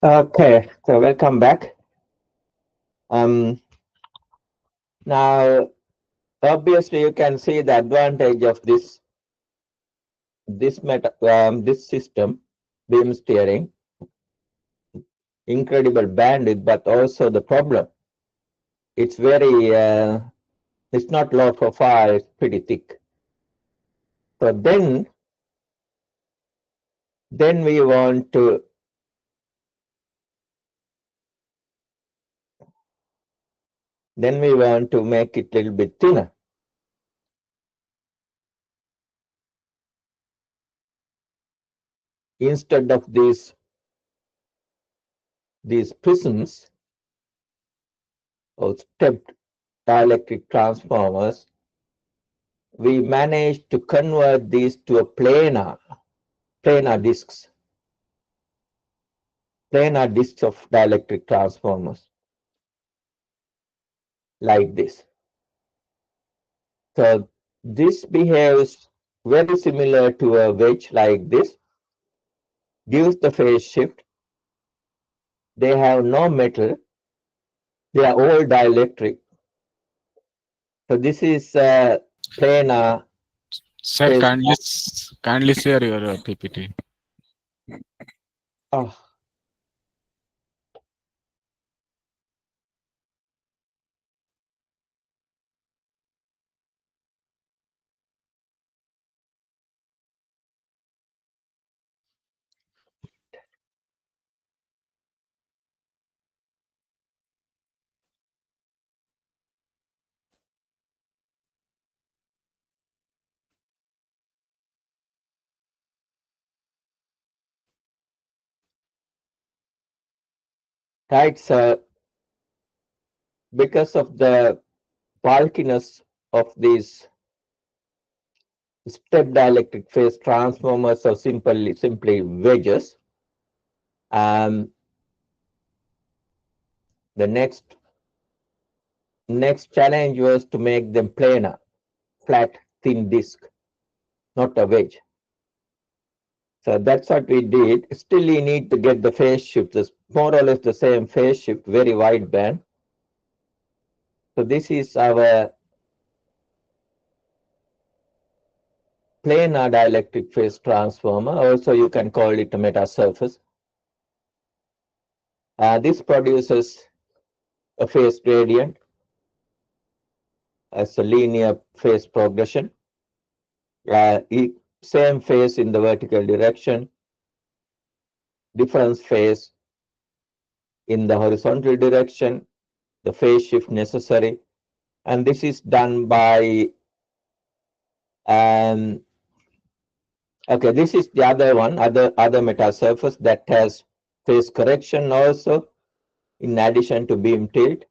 Okay, so welcome back. Um, Now, obviously, you can see the advantage of this system, beam steering, incredible bandwidth, but also the problem. It's it's not low profile, it's pretty thick. So then we want to make it a little bit thinner. Instead of these prisms or stepped dielectric transformers, we managed to convert these to a planar discs of dielectric transformers like this. So this behaves very similar to a wedge like this, gives the phase shift. They have no metal, they are all dielectric. So this is planar Sir, phase. kindly share your PPT. Oh, right. So because of the bulkiness of these step dielectric phase transformers or simply wedges, um, the next challenge was to make them planar, flat, thin disc, not a wedge. So that's what we did. Still, you need to get the phase shift, it's more or less the same phase shift, very wide band. So this is our planar dielectric phase transformer. Also, you can call it a metasurface. This produces a phase gradient as a linear phase progression. Same phase in the vertical direction, difference phase in the horizontal direction, the phase shift necessary. And this is done by, okay, this is the other one, other metasurface that has phase correction also, in addition to beam tilt.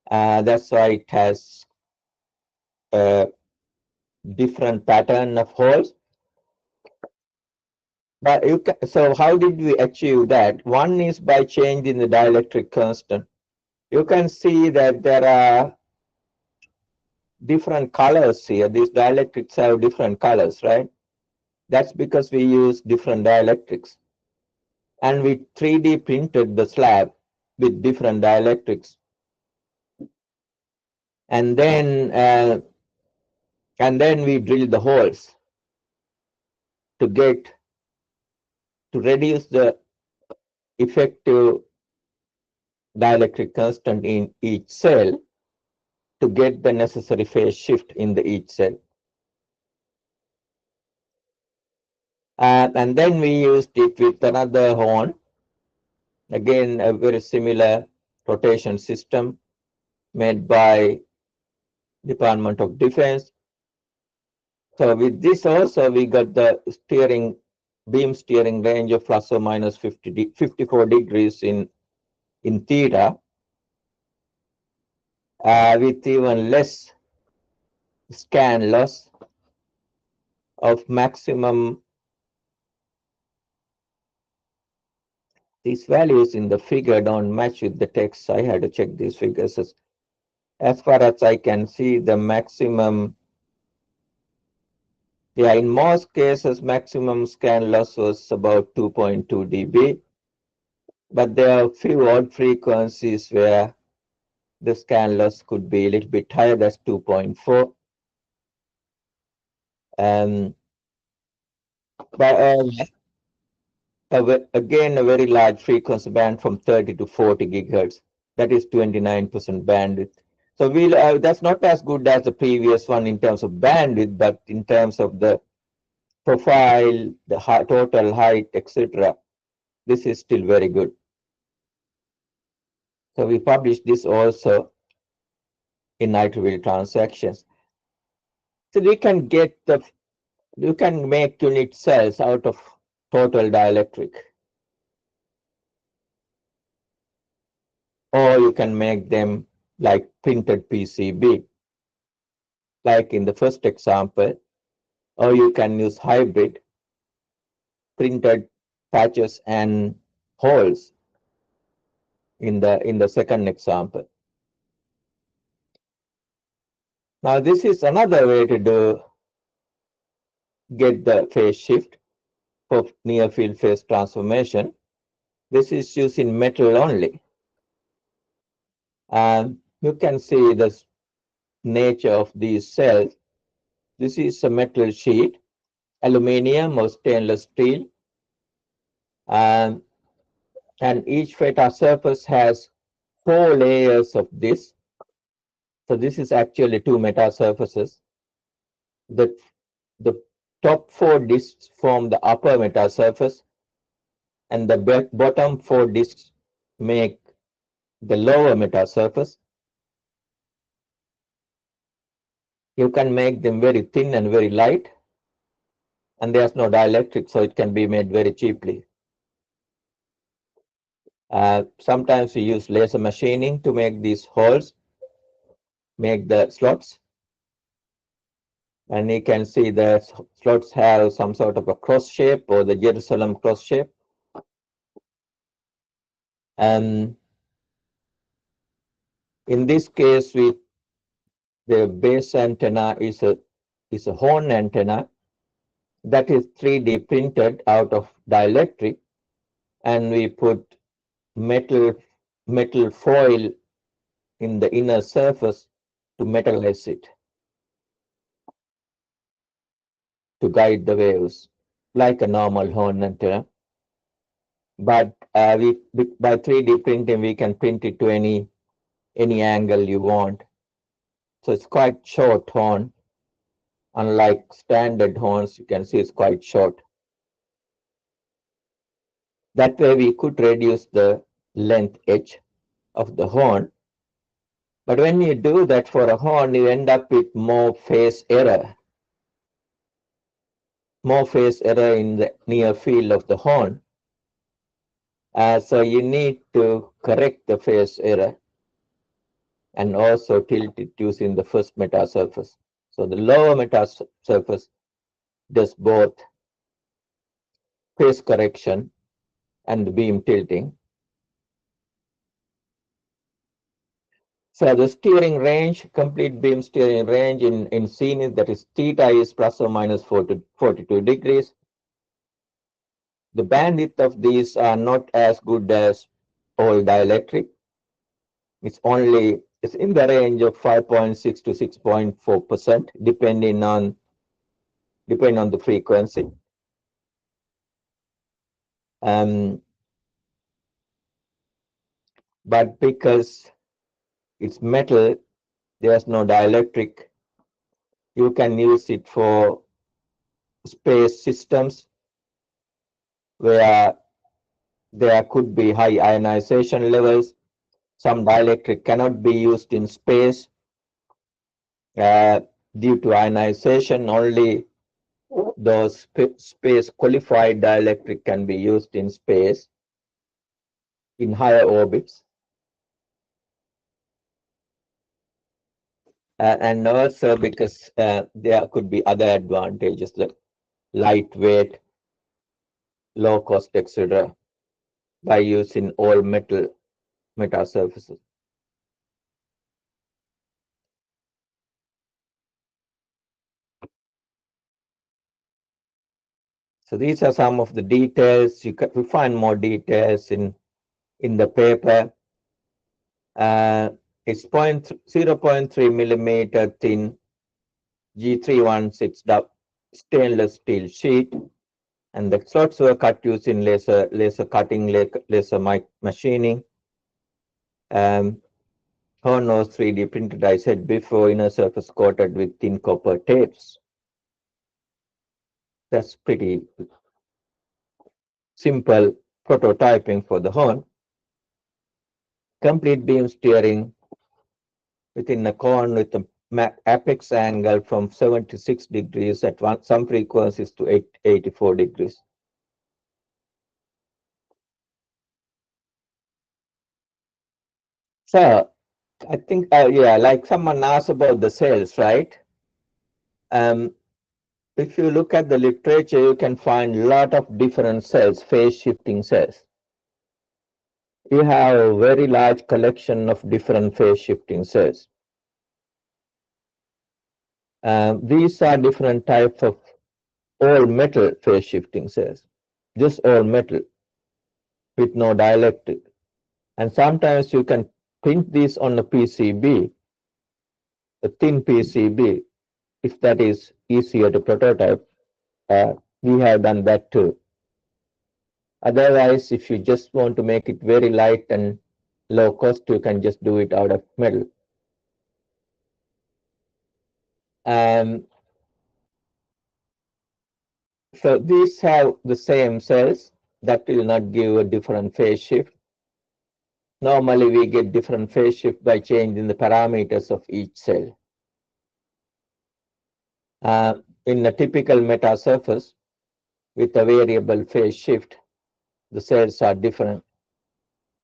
That's why it has a different pattern of holes. But so how did we achieve that? One is by changing the dielectric constant. You can see that there are different colors here. These dielectrics have different colors, right? That's because we use different dielectrics. And we 3D printed the slab with different dielectrics. And then we drilled the holes to reduce the effective dielectric constant in each cell to get the necessary phase shift in the each cell. And then we used it with another horn, again a very similar rotation system made by Department of Defense. So with this also we got the beam steering range of plus or minus 54 degrees in theta, with even less scan loss of maximum. These values in the figure don't match with the text. I had to check these figures. As far as I can see, the maximum, yeah, in most cases, maximum scan loss was about 2.2 dB. but there are a few odd frequencies where the scan loss could be a little bit higher, that's 2.4. But again, a very large frequency band from 30 to 40 gigahertz. That is 29% bandwidth. So that's not as good as the previous one in terms of bandwidth, but in terms of the profile, the total height, etc. This is still very good. So we published this also in nitrovinyl transactions. So we can get you can make unit cells out of total dielectric, or you can make them like printed PCB, like in the first example, or you can use hybrid printed patches and holes in the second example. Now this is another way to get the phase shift for near field phase transformation. This is using metal only. And you can see the nature of these cells. This is a metal sheet, aluminium or stainless steel. And each metasurface has 4 layers of this. So this is actually 2 metasurfaces. The top 4 discs form the upper metasurface, and the bottom 4 discs make the lower metasurface. You can make them very thin and very light, and there's no dielectric, so it can be made very cheaply. Sometimes we use laser machining to make these holes, make the slots. And you can see the slots have some sort of a cross shape, or the Jerusalem cross shape. And in this case, the base antenna is a horn antenna that is 3D printed out of dielectric, and we put metal foil in the inner surface to metallize it, to guide the waves like a normal horn antenna. But by 3D printing, we can print it to any angle you want. So it's quite short horn. Unlike standard horns, you can see it's quite short. That way we could reduce the length h of the horn. But when you do that for a horn, you end up with more phase error. More phase error in the near field of the horn. So you need to correct the phase error and also tilt it using the first metasurface. So the lower metasurface does both phase correction and beam tilting. So the steering range, complete beam steering range in zenith, that is theta, is plus or minus 42 degrees. The bandwidth of these are not as good as all dielectric. It's in the range of 5.6 to 6.4%, depending on the frequency. But because it's metal, there's no dielectric. You can use it for space systems where there could be high ionization levels. Some dielectric cannot be used in space due to ionization. Only those space qualified dielectric can be used in space in higher orbits. And also because there could be other advantages like lightweight, low cost, etc., by using all metal metasurfaces. So these are some of the details. You can find more details in in the paper. It's 0.3 millimeter thin G316 stainless steel sheet, and the slots were cut using laser cutting, laser machining. Horn was 3D printed, I said before, inner surface coated with thin copper tapes. That's pretty simple prototyping for the horn. Complete beam steering within a cone with a apex angle from 76 degrees at some frequencies to 84 degrees. So I think, yeah, like someone asked about the cells, right? If you look at the literature, you can find a lot of different cells, phase shifting cells. You have a very large collection of different phase shifting cells. These are different types of all metal phase shifting cells, just all metal with no dielectric. And sometimes you can print these on a PCB, a thin PCB, if that is easier to prototype. We have done that too. Otherwise, if you just want to make it very light and low cost, you can just do it out of metal. So these have the same cells. That will not give a different phase shift. Normally, we get different phase shift by changing the parameters of each cell. In a typical metasurface with a variable phase shift, the cells are different.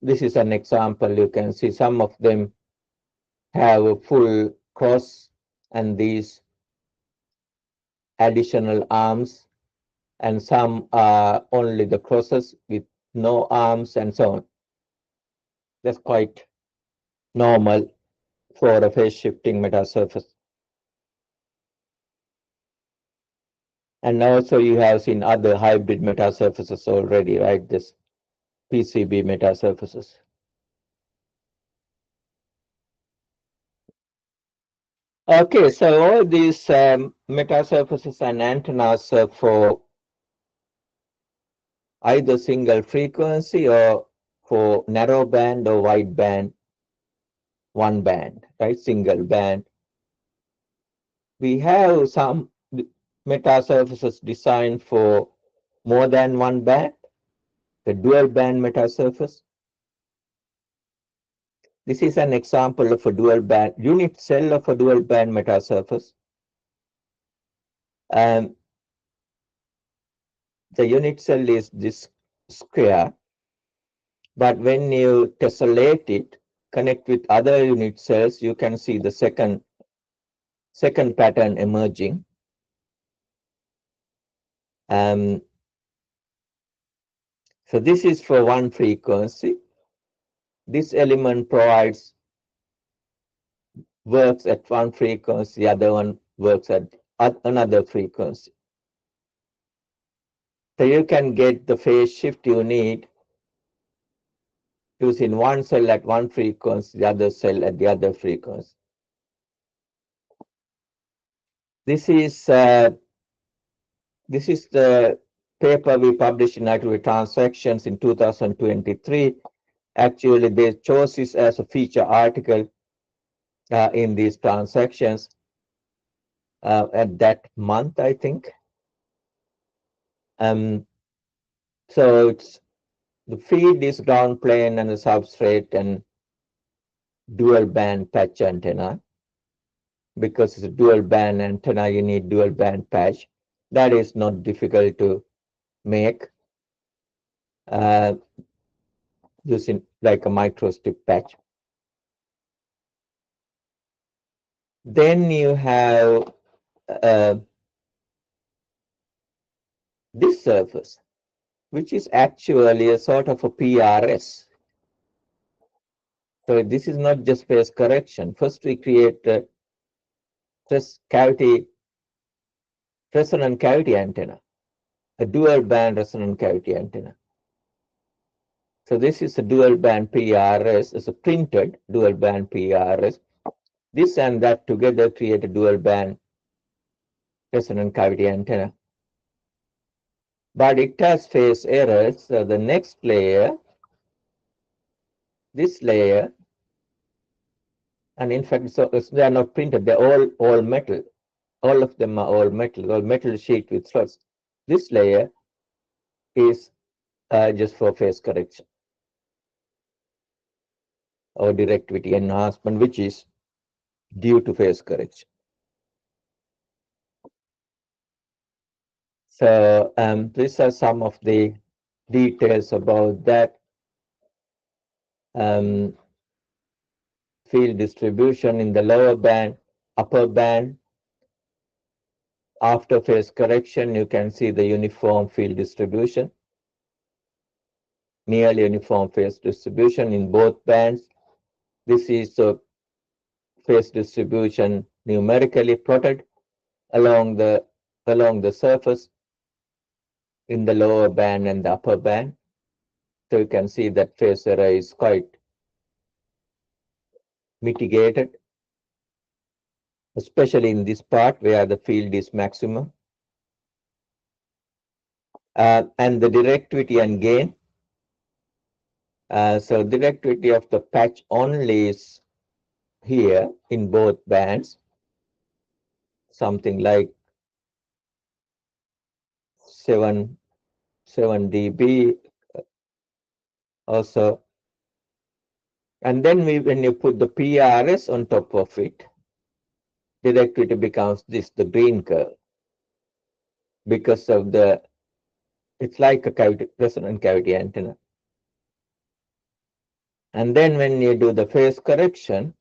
This is an example. You can see some of them have a full cross and these additional arms, and some are only the crosses with no arms and so on. That's quite normal for a phase shifting metasurface. And also you have seen other hybrid metasurfaces already, right? This PCB metasurfaces. Okay, so all these metasurfaces and antennas are for either single frequency or for narrow band or wide band, one band, right? Single band. We have some metasurfaces designed for more than one band, the dual band metasurface. This is an example of a dual band unit cell of a dual band metasurface. The unit cell is this square, but when you tessellate it, connect with other unit cells, you can see the second pattern emerging. So this is for one frequency. This element works at one frequency, the other one works at another frequency. So you can get the phase shift you need using one cell at one frequency, the other cell at the other frequency. This is the paper we published in Electromagnetics Transactions in 2023. Actually, they chose this as a feature article in these transactions at that month, I think. So it's the feed is ground plane and the substrate and dual band patch antenna. Because it's a dual band antenna, you need dual band patch. That is not difficult to make using like a microstrip patch. Then you have this surface, which is actually a sort of a PRS. So this is not just phase correction. First, we create a resonant cavity antenna, a dual band resonant cavity antenna. So this is a dual band PRS, it's a printed dual band PRS. This and that together create a dual band resonant cavity antenna. But it has phase errors. So the next layer, this layer, and in fact, so they are not printed, they're all metal. All of them are all metal sheet with slots. This layer is just for phase correction or directivity enhancement, which is due to phase correction. So these are some of the details about that. Field distribution in the lower band, upper band. After phase correction, you can see the uniform field distribution, nearly uniform phase distribution in both bands. This is the phase distribution numerically plotted along the surface in the lower band and the upper band. So you can see that phase error is quite mitigated, especially in this part where the field is maximum. And the directivity and gain. So directivity of the patch only is here in both bands, something like 7 dB also. And then when you put the PRS on top of it, directivity becomes this, the green curve, because of it's like a cavity, resonant cavity antenna. And then when you do the phase correction,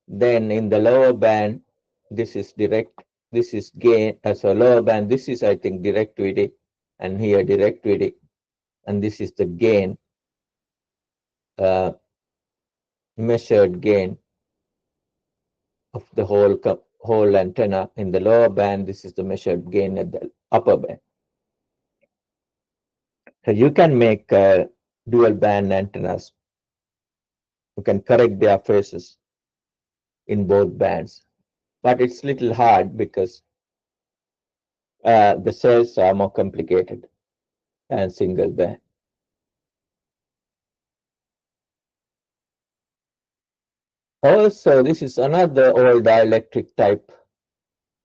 then in the lower band, this is gain, as a lower band, this is, I think, directivity, and here directivity, and this is the gain, measured gain of the whole antenna in the lower band. This is the measured gain at the upper band. So you can make dual band antennas. You can correct their phases in both bands, but it's little hard because the cells are more complicated than single band. Also, this is another old dielectric type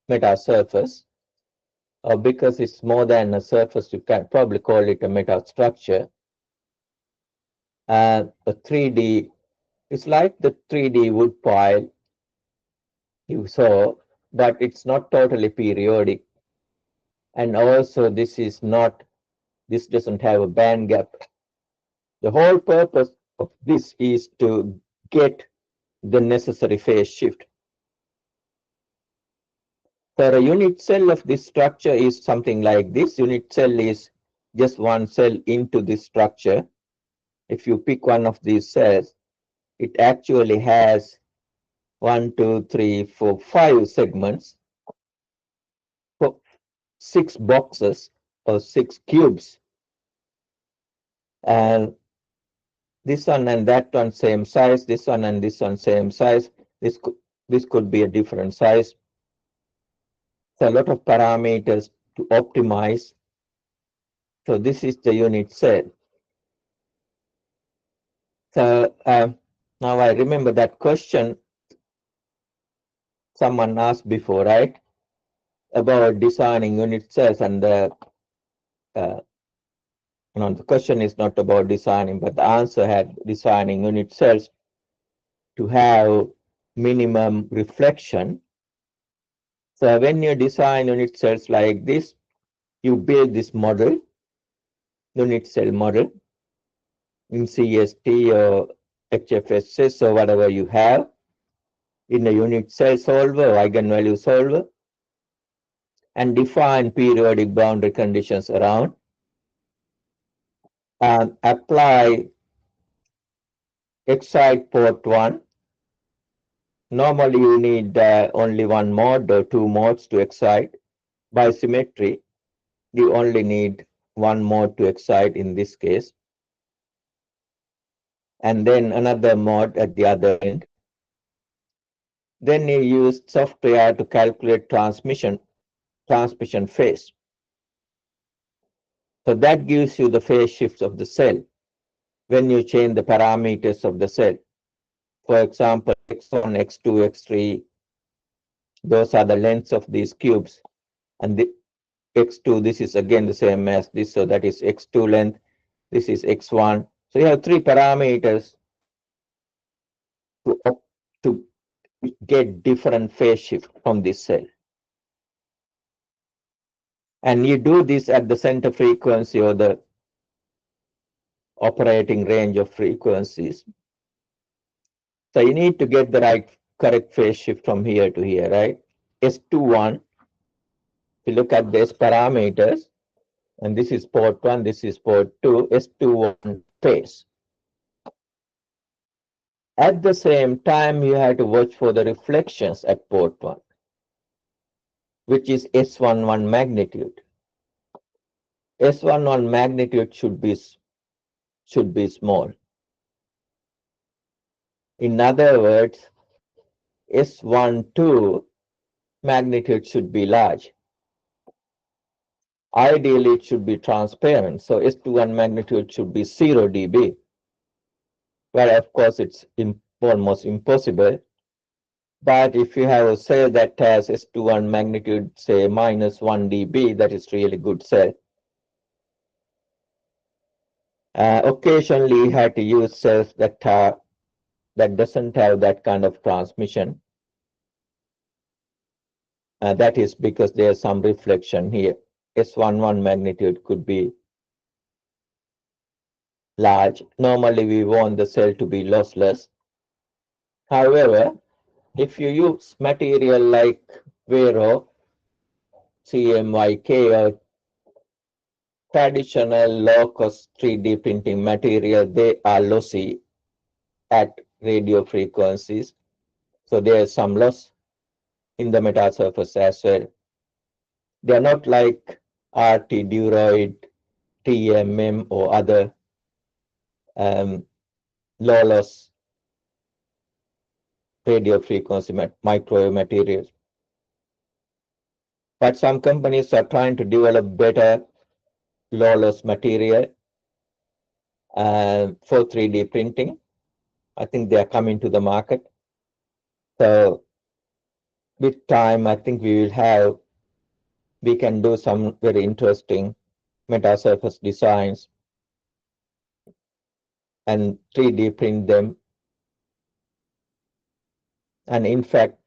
metasurface. Because it's more than a surface, you can probably call it a metastructure. A 3D, it's like the 3D wood pile you saw, but it's not totally periodic. And also this doesn't have a band gap. The whole purpose of this is to get the necessary phase shift. So a unit cell of this structure is something like this. Unit cell is just one cell into this structure. If you pick one of these cells, it actually has 1, 2, 3, 4, 5 segments, 6 boxes or 6 cubes. And this one and that one same size, this one and this one same size. This could be a different size. So a lot of parameters to optimize. So this is the unit cell. So now I remember that question someone asked before, right? About designing unit cells, and the question is not about designing, but the answer had designing unit cells to have minimum reflection. So when you design unit cells like this, you build this model, unit cell model, in CST or HFSS or whatever you have, in a unit cell solver or eigenvalue solver, and define periodic boundary conditions around, and apply excite port 1. Normally you need only one mode or 2 modes to excite. By symmetry, you only need one mode to excite in this case. and then another mode at the other end. Then you use software to calculate transmission phase. So that gives you the phase shifts of the cell when you change the parameters of the cell. For example, x1, x2, x3, those are the lengths of these cubes. And the x2, this is again the same as this, so that is x2 length, this is x1. So you have three parameters to get different phase shift from this cell. And you do this at the center frequency or the operating range of frequencies. So you need to get the correct phase shift from here to here, right? S21, if you look at these parameters, and this is port 1, this is port 2, S21 phase. At the same time, you have to watch for the reflections at port 1, which is S11 magnitude. S11 magnitude should be small. In other words, S12 magnitude should be large. Ideally, it should be transparent. So S21 magnitude should be 0 dB. Well, of course, it's almost impossible. But if you have a cell that has S21 magnitude, say -1 dB, that is really good cell. Occasionally, you have to use cells that doesn't have that kind of transmission. That is because there's some reflection here. S11 magnitude could be large. Normally, we want the cell to be lossless. However, if you use material like Vero, CMYK, or traditional low-cost 3D printing material, they are lossy at radio frequencies. So there is some loss in the metasurface as well. They are not like RT, Duroid, TMM, or other low-loss radio frequency microwave materials. But some companies are trying to develop better low-loss material for 3D printing. I think they are coming to the market. So with time, I think we can do some very interesting metasurface designs and 3D print them. And in fact,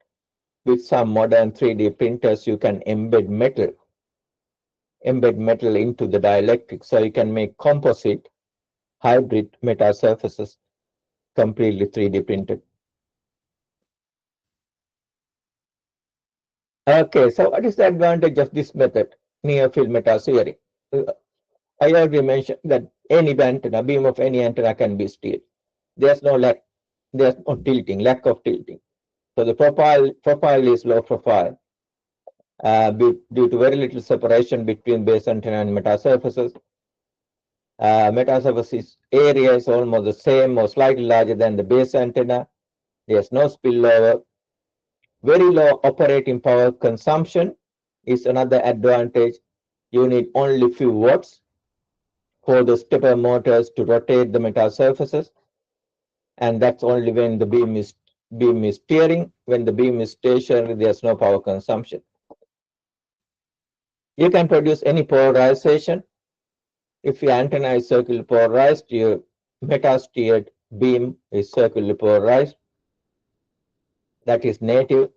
with some modern 3D printers, you can embed metal into the dielectric, so you can make composite hybrid metasurfaces completely 3D printed. Okay, so what is the advantage of this method, near field metasteering? I already mentioned that any antenna, beam of any antenna can be steered. There's no lack of tilting. So the profile is low profile due to very little separation between base antenna and metasurfaces. Metasurface area is almost the same or slightly larger than the base antenna. There's no spillover. Very low operating power consumption is another advantage. You need only few watts for the stepper motors to rotate the metasurfaces, and that's only when the beam is steering. When the beam is stationary, there's no power consumption. You can produce any polarization. If your antenna is circularly polarized, your metasteered beam is circularly polarized. That is native.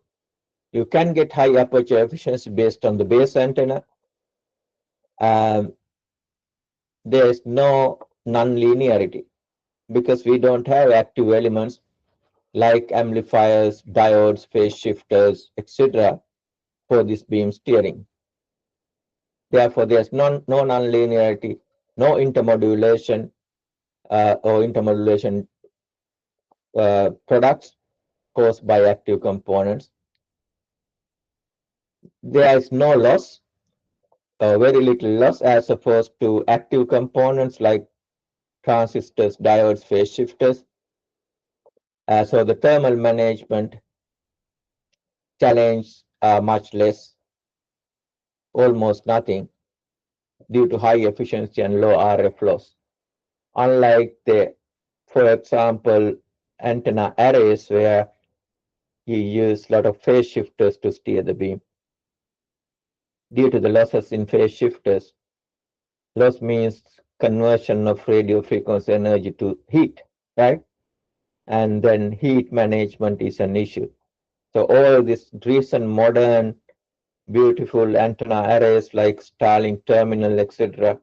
You can get high aperture efficiency based on the base antenna. There is no non-linearity because we don't have active elements like amplifiers, diodes, phase shifters, etc. for this beam steering. Therefore, there's no non-linearity, no intermodulation or intermodulation products caused by active components. There is no loss, very little loss as opposed to active components like transistors, diodes, phase shifters. So the thermal management challenge are much less, almost nothing, due to high efficiency and low RF loss. Unlike the, for example, antenna arrays where you use a lot of phase shifters to steer the beam. Due to the losses in phase shifters, loss means conversion of radio frequency energy to heat, right? And then heat management is an issue. So all this recent modern beautiful antenna arrays like Starlink terminal, etc.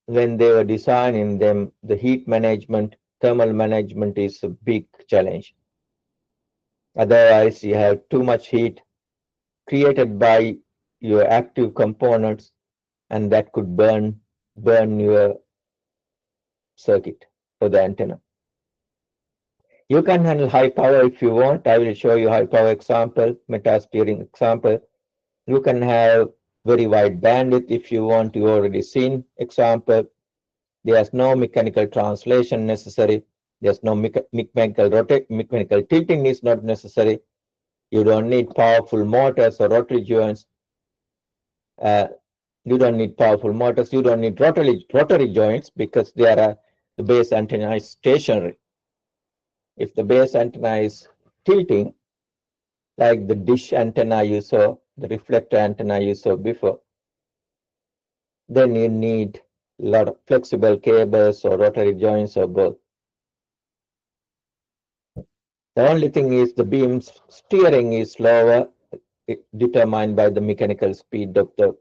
When they were designing them, the heat management, thermal management is a big challenge. Otherwise, you have too much heat created by your active components, and that could burn your circuit for the antenna. You can handle high power if you want. I will show you high power example, metasteering example. You can have very wide bandwidth if you want. You already seen example. There's no mechanical translation necessary. There's no mechanical tilting is not necessary. You don't need powerful motors or rotary joints. You don't need powerful motors. You don't need rotary joints because the base antenna is stationary. If the base antenna is tilting, like the dish antenna you saw, the reflector antenna you saw before, then you need a lot of flexible cables or rotary joints or both. The only thing is the beam's steering is slower, determined by the mechanical speed of the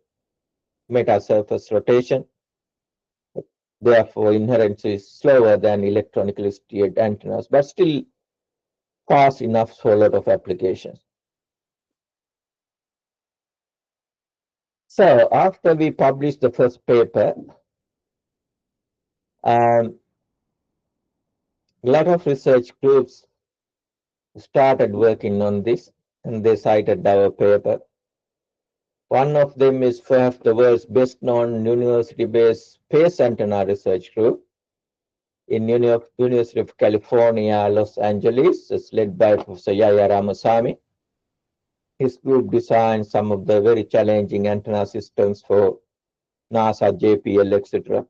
metasurface rotation. Therefore, inherence is slower than electronically steered antennas, but still fast enough for a lot of applications. So after we published the first paper, a lot of research groups started working on this, and they cited our paper. One of them is perhaps the world's best known university-based space antenna research group in University of California, Los Angeles. It's led by Professor Yaya Ramasamy. His group designed some of the very challenging antenna systems for NASA, JPL, etc.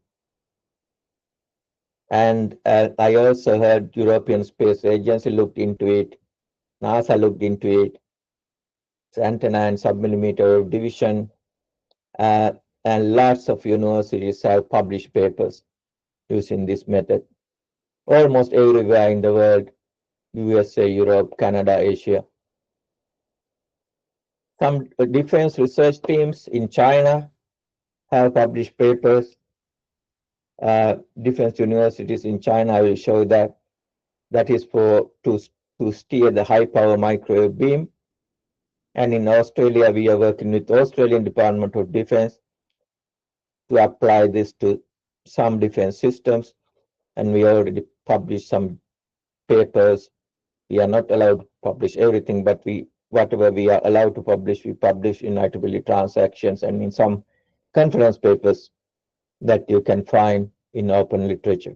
And I also heard European Space Agency looked into it, NASA looked into it, antenna and submillimeter division, and lots of universities have published papers using this method. Almost everywhere in the world, USA, Europe, Canada, Asia. Some defense research teams in China have published papers. Defense universities in China, I will show that. That is to steer the high power microwave beam. And in Australia, we are working with Australian Department of Defense to apply this to some defense systems. And we already published some papers. We are not allowed to publish everything, but whatever we are allowed to publish, we publish in IEEE transactions and in some conference papers that you can find in open literature.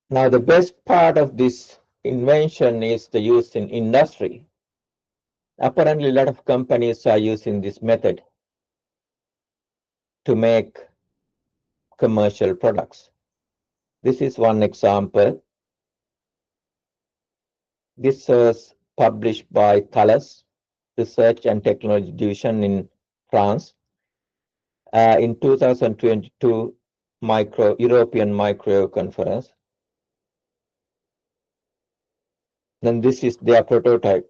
Now, the best part of this invention is the use in industry. Apparently, a lot of companies are using this method to make commercial products. This is one example. This was published by Thales Research and Technology Division in France in 2022 European Microwave Conference. Then this is their prototype.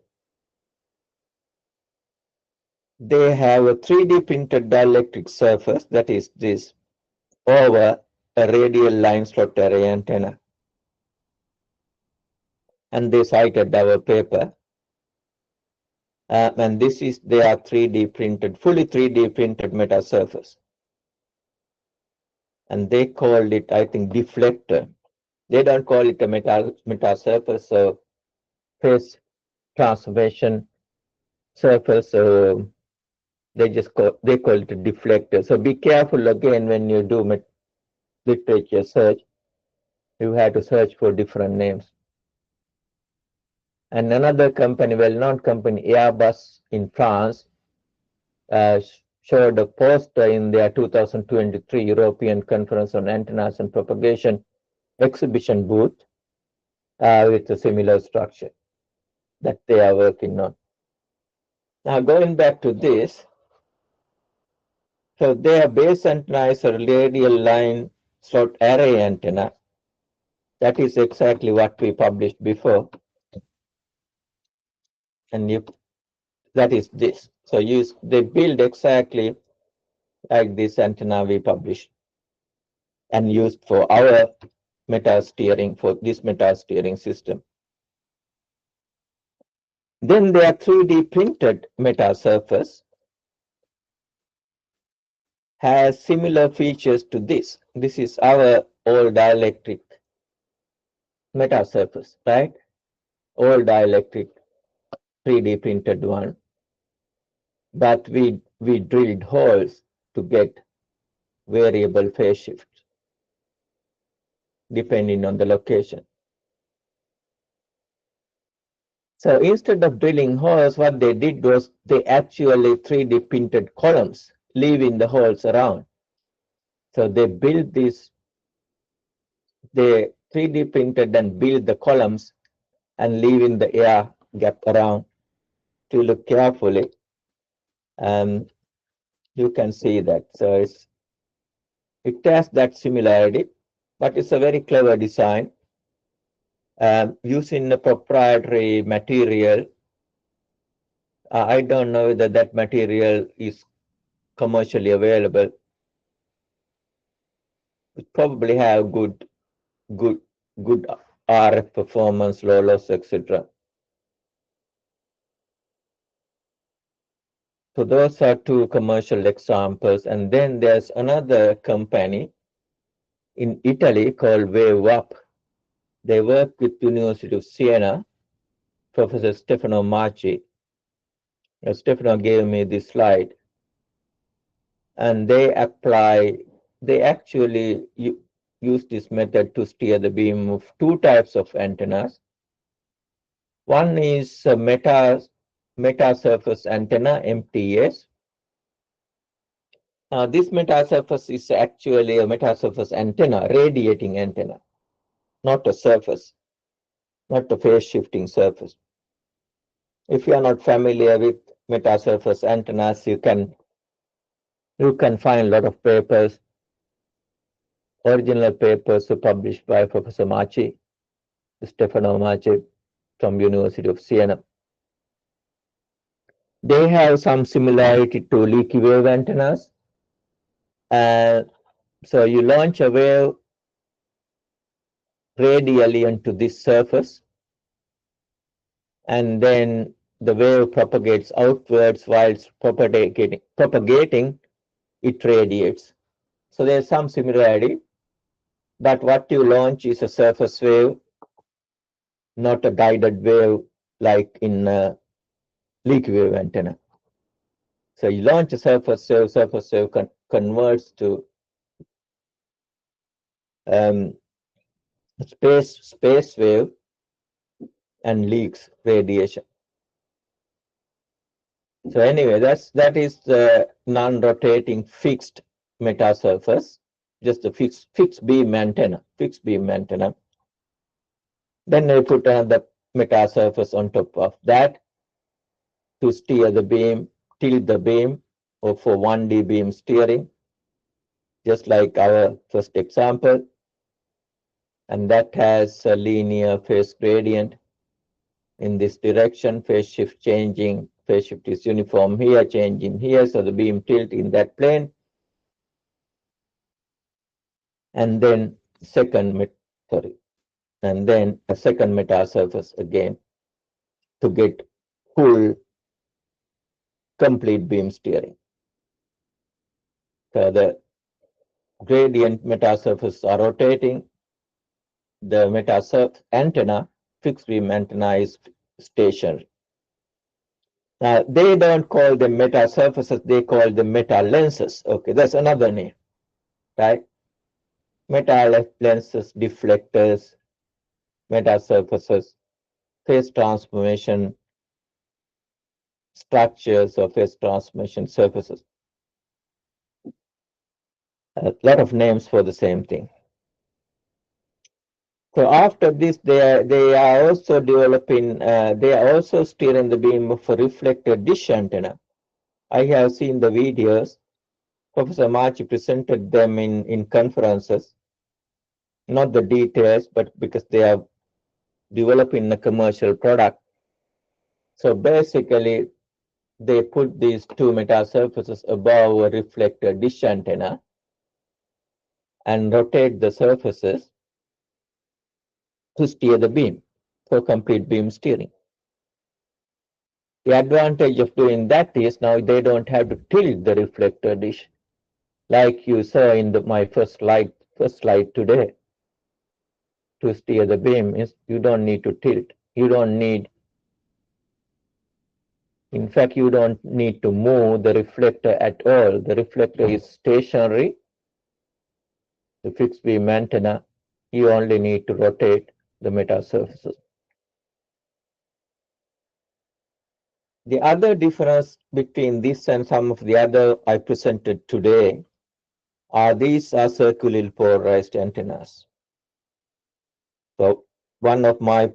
They have a 3D printed dielectric surface, that is this, over a radial line slot array antenna. And they cited our paper. And this is their 3D printed, fully 3D printed metasurface. And they called it, I think, deflector. They don't call it a metasurface, so phase transformation surface. So they call it a deflector. So be careful again when you do literature search, you had to search for different names. And another company, well-known company, Airbus in France, showed a poster in their 2023 European Conference on Antennas and Propagation exhibition booth with a similar structure that they are working on. Now, going back to this, so their base antenna is a radial line slot array antenna. That is exactly what we published before. And that is this. So they build exactly like this antenna we published and used for our metasteering, for this metasteering system. Then they are 3D printed metasurface has similar features to this. This is our all dielectric metasurface, right? All dielectric 3D printed one. But we drilled holes to get variable phase shift depending on the location. So instead of drilling holes, what they did was they actually 3D printed columns, leaving the holes around. So they built this, they 3D printed and built the columns and leaving the air gap around. If you look carefully, you can see that. So it has that similarity, but it's a very clever design. Using a proprietary material. I don't know whether that material is commercially available. It probably have good RF performance, low loss, etc. So those are two commercial examples. And then there's another company in Italy called Wave Up. They work with University of Siena, Professor Stefano Marchi. Stefano gave me this slide. And they actually use this method to steer the beam of two types of antennas. One is a metasurface antenna, MTS. This metasurface is actually a metasurface antenna, radiating antenna, not a surface, not a phase shifting surface. If you are not familiar with metasurface antennas, you can find a lot of papers. Original papers were published by Professor Marchi, Stefano Marchi from University of Siena. They have some similarity to leaky wave antennas. So you launch a wave radially onto this surface, and then the wave propagates outwards. While it's propagating, it radiates. So there's some similarity, but what you launch is a surface wave, not a guided wave like in leaky wave antenna. So you launch a surface wave converts to space wave and leaks radiation. So anyway, that is the non-rotating fixed metasurface, just a fixed beam antenna. Then we put another metasurface on top of that to steer the beam, tilt the beam, or for 1D beam steering, just like our first example. And that has a linear phase gradient in this direction, phase shift changing, phase shift is uniform here, changing here, so the beam tilt in that plane. And then a second metasurface again to get full complete beam steering. So the gradient metasurfaces are rotating. The metasurface antenna, fixed beam antenna, is stationary. Now, they don't call them metasurfaces, they call them meta lenses. Okay, that's another name, right? meta lenses, deflectors, metasurfaces, phase transformation structures or phase transformation surfaces. A lot of names for the same thing. So after this, they are also developing, they are also steering the beam of a reflector dish antenna. I have seen the videos. Professor Marchi presented them in conferences, not the details, but because they are developing a commercial product. So basically, they put these two metasurfaces above a reflector dish antenna and rotate the surfaces to steer the beam for complete beam steering. The advantage of doing that is now they don't have to tilt the reflector dish like you saw in my first slide today. To steer the beam is you don't need to tilt. You don't need, in fact, you don't need to move the reflector at all. The reflector is stationary. The fixed beam antenna, you only need to rotate the metasurfaces. The other difference between this and some of the other I presented today are these are circularly polarized antennas. So one of my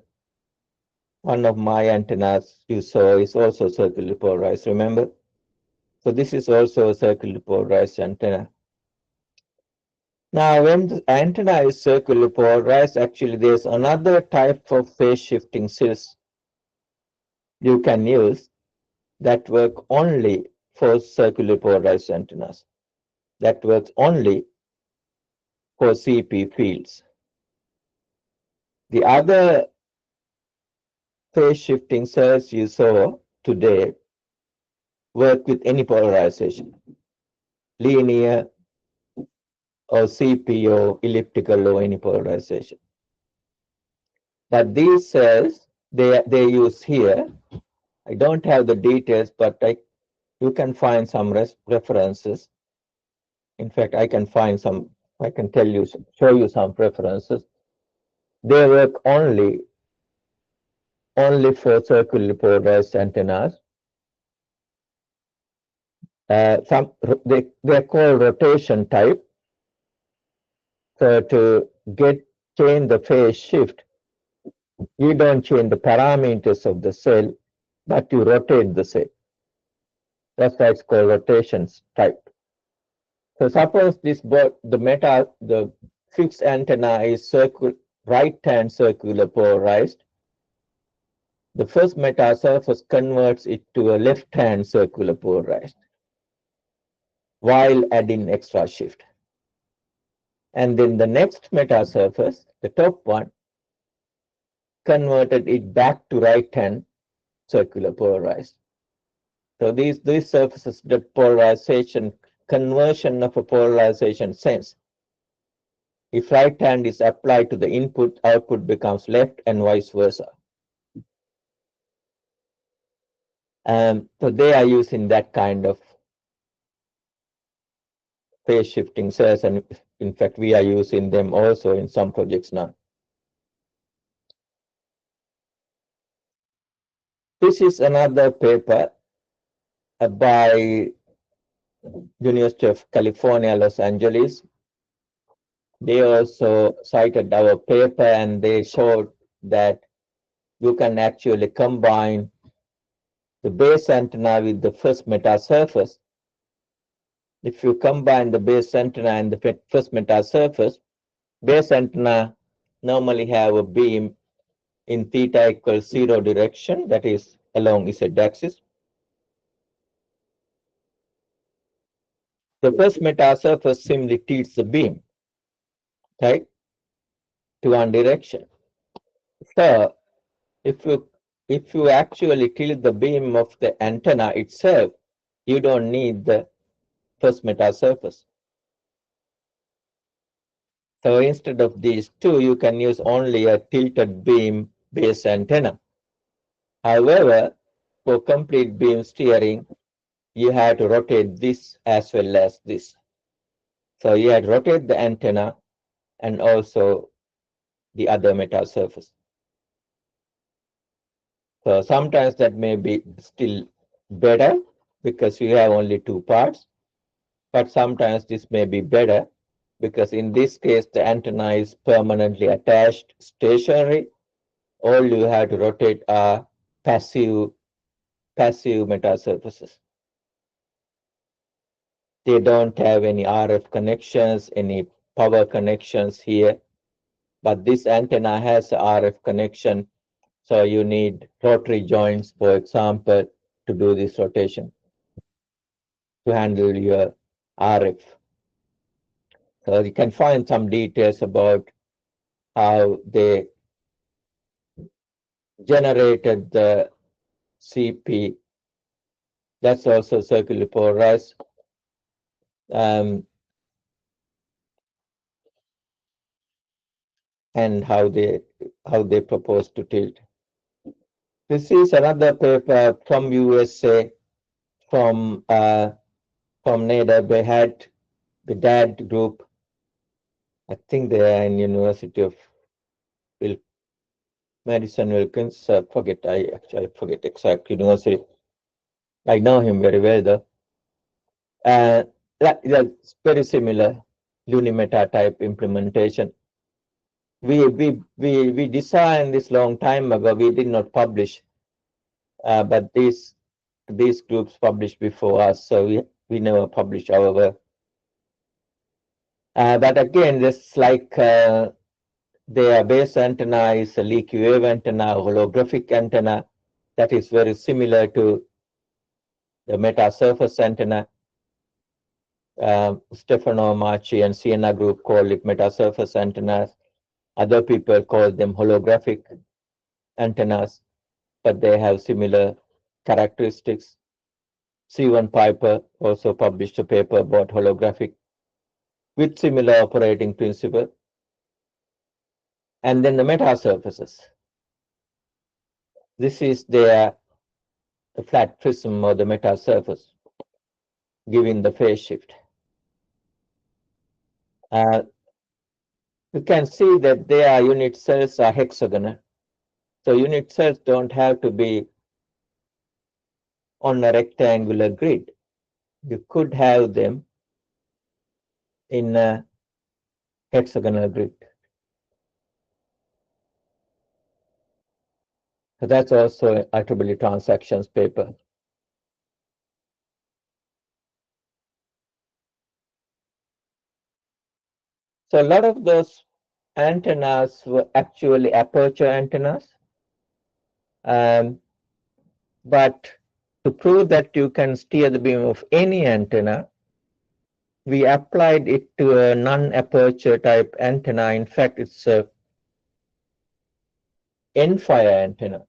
antennas you saw is also circularly polarized, remember? So this is also a circularly polarized antenna. Now when the antenna is circularly polarized, actually there's another type of phase shifting cells you can use that work only for circularly polarized antennas. That works only for CP fields. The other phase shifting cells you saw today work with any polarization, linear or CP or elliptical or any polarization. But these cells, they use here, I don't have the details, but you can find some references. In fact, I can find some, I can show you some references. They work only for circularly polarized antennas. They're called rotation type. So to change the phase shift, you don't change the parameters of the cell, but you rotate the cell. That's why it's called rotation type. So suppose the fixed antenna is right-hand circular polarized. The first metasurface converts it to a left-hand circular polarized while adding extra shift. And then the next metasurface, the top one, converted it back to right-hand circular polarized. So these surfaces, the polarization, conversion of a polarization sense. If right hand is applied to the input, output becomes left and vice versa. So they are using that kind of phase shifting cells, and in fact, we are using them also in some projects now. This is another paper by University of California, Los Angeles. They also cited our paper and they showed that you can actually combine the base antenna with the first metasurface. If you combine the base antenna and the first metasurface, base antenna normally have a beam in theta equals 0 direction, that is along Z axis. The first metasurface simply tilts the beam, right, to one direction. So if you actually tilt the beam of the antenna itself, you don't need the first metasurface. So instead of these two, you can use only a tilted beam base antenna. However, for complete beam steering, you have to rotate this as well as this. So you have to rotate the antenna and also the other metasurface. So sometimes that may be still better because you have only two parts, but sometimes this may be better because in this case the antenna is permanently attached, stationary. All you have to rotate are passive metasurfaces. They don't have any RF connections, any power connections here, but this antenna has a RF connection, so you need rotary joints, for example, to do this rotation, to handle your RF. So you can find some details about how they generated the CP. That's also circularly polarized. And how they propose to tilt. This is another paper from USA, from NADA. They had the DAD group. I think they are in University of Madison Wilkins. I forget exact university. I know him very well though. That's very similar Lunimeta type implementation. We designed this long time ago. We did not publish, but these groups published before us, so we never published our work. But again, just like their base antenna is a leaky wave antenna, holographic antenna, that is very similar to the metasurface antenna. Stefano Marchi and Siena group call it metasurface antennas. Other people call them holographic antennas, but they have similar characteristics. C1 Piper also published a paper about holographic with similar operating principle. And then the metasurfaces. This is the flat prism or the metasurface, giving the phase shift. You can see that their unit cells are hexagonal. So unit cells don't have to be on a rectangular grid. You could have them in a hexagonal grid. So that's also IEEE transactions paper. So a lot of those antennas were actually aperture antennas. But to prove that you can steer the beam of any antenna, we applied it to a non-aperture type antenna. In fact, it's a end-fire antenna.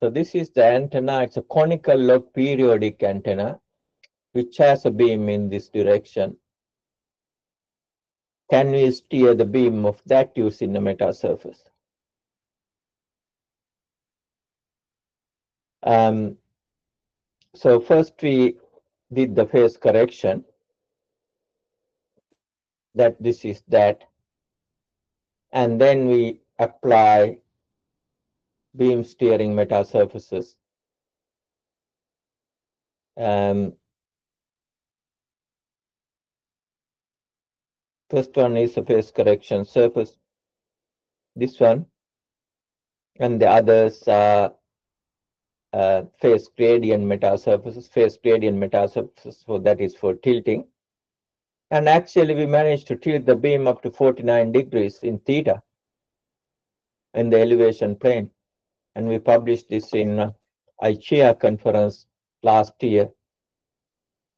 So this is the antenna. It's a conical log periodic antenna, which has a beam in this direction. Can we steer the beam of that using the metasurface? So first we did the phase correction, that this is that, and then we apply beam steering metasurfaces. First one is a phase correction surface, this one, and the others are phase gradient metasurfaces. Phase gradient metasurfaces, so that is for tilting. And actually we managed to tilt the beam up to 49 degrees in theta in the elevation plane. And we published this in ICHIA conference last year.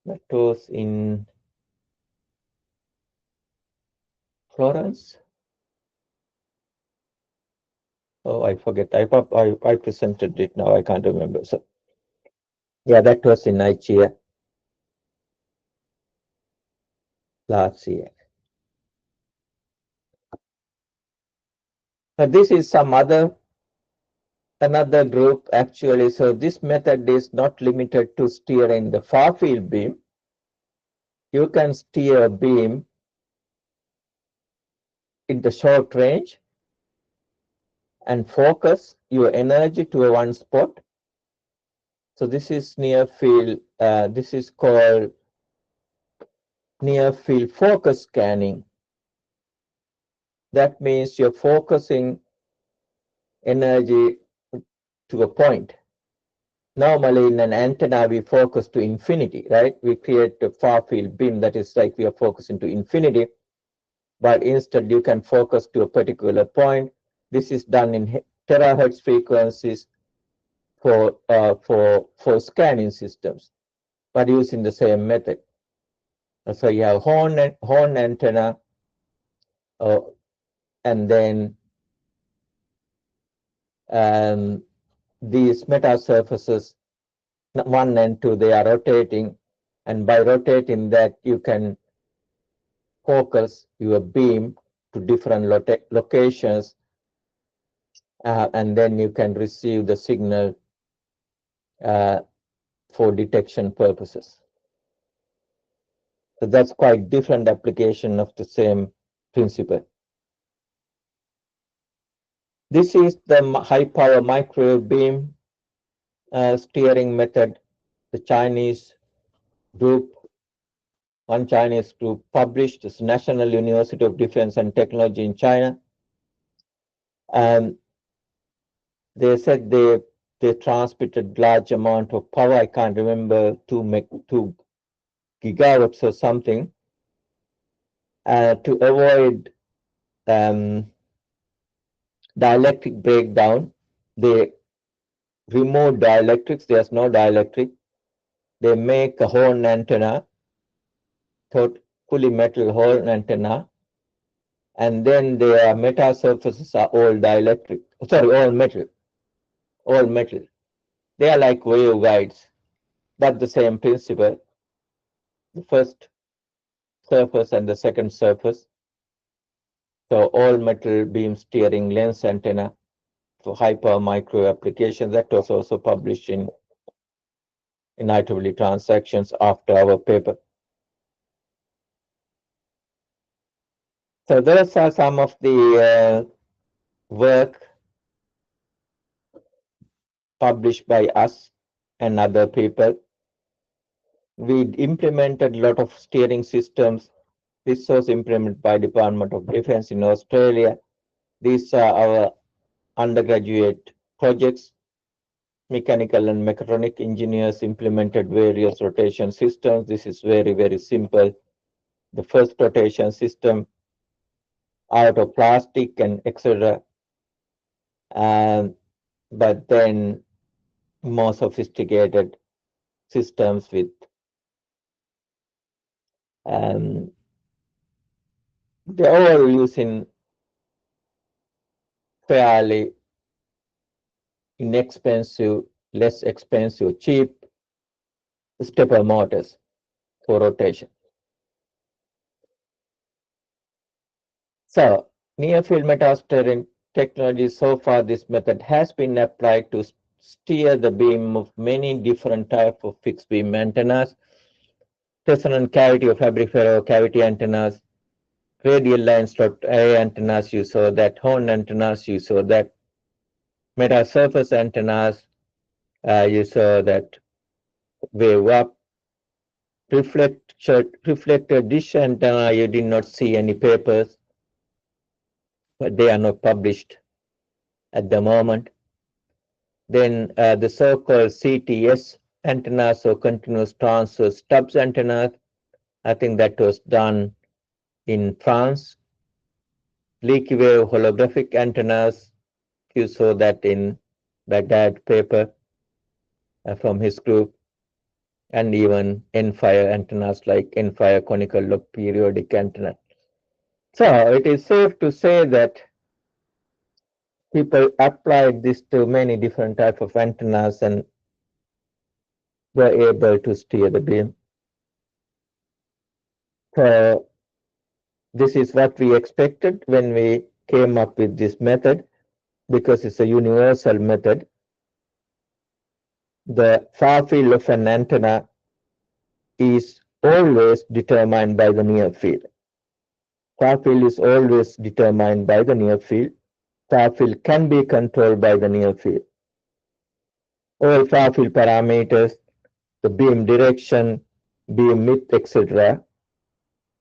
That was in Florence. Oh, I forget. I presented it now. I can't remember. So, yeah, that was in ICHIA last year. Now, this is another group actually. So this method is not limited to steering the far field beam. You can steer a beam in the short range and focus your energy to one spot. So this is near field, this is called near field focus scanning. That means you're focusing energy to a point. Normally in an antenna, we focus to infinity, right? We create a far field beam that is like we are focusing to infinity, but instead you can focus to a particular point. This is done in terahertz frequencies for scanning systems, but using the same method. So you have horn antenna, and then these metasurfaces 1 and 2, they are rotating, and by rotating that you can focus your beam to different locations, and then you can receive the signal for detection purposes. So that's quite different application of the same principle. This is the high power microwave beam steering method. The Chinese group, one Chinese group published, this National University of Defense and Technology in China. And they said they transmitted large amount of power. I can't remember, 2 gigawatts or something, to avoid dielectric breakdown. They remove dielectrics. There's no dielectric. They make a horn antenna, fully metal horn antenna, and then their metasurfaces are all dielectric. Sorry, all metal. All metal. They are like waveguides, but the same principle. The first surface and the second surface. So all metal beam steering lens antenna for high power microwave application. That was also published in IEEE Transactions after our paper. So those are some of the work published by us and other people. We implemented a lot of steering systems. This was implemented by Department of Defense in Australia. These are our undergraduate projects. Mechanical and mechatronic engineers implemented various rotation systems. This is very, very simple. The first rotation system out of plastic and etc. But then more sophisticated systems with they're all using fairly inexpensive, less expensive, cheap stepper motors for rotation. So near field metasteering technology, so far this method has been applied to steer the beam of many different types of fixed beam antennas, resonant cavity or Fabry-Perot cavity antennas, radial line slot array antennas, you saw that, horn antennas, you saw that, metasurface antennas, you saw that, wave up, reflector dish antenna, you did not see any papers, but they are not published at the moment. Then the so-called CTS antennas, so continuous transfer stubs antennas, I think that was done in France. Leaky wave holographic antennas, you saw that in Baghdad paper from his group, and even end-fire antennas like end-fire conical lobe periodic antenna. So it is safe to say that people applied this to many different types of antennas and were able to steer the beam. So this is what we expected when we came up with this method, because it's a universal method. The far field of an antenna is always determined by the near field. Far field is always determined by the near field. Far field can be controlled by the near field. All far field parameters, the beam direction, beam width, etc.,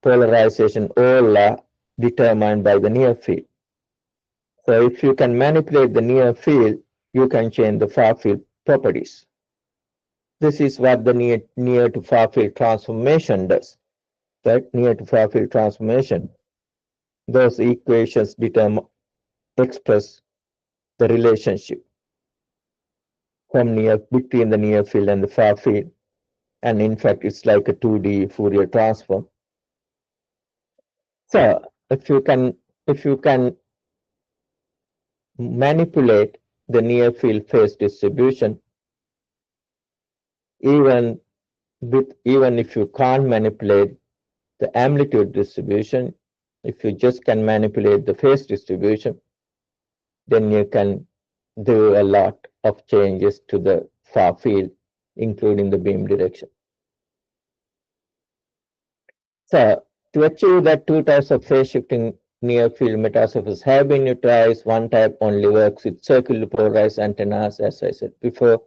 polarization, all are determined by the near field. So if you can manipulate the near field, you can change the far field properties. This is what the near to far field transformation does. Right? Near to far field transformation. Those equations express the relationship from between the near field and the far field. And in fact, it's like a 2D Fourier transform. So if you can manipulate the near field phase distribution, even if you can't manipulate the amplitude distribution, if you just can manipulate the phase distribution, then you can do a lot of changes to the far field, including the beam direction. So to achieve that, two types of phase shifting near field metasurfaces have been utilized. One type only works with circular polarized antennas, as I said before.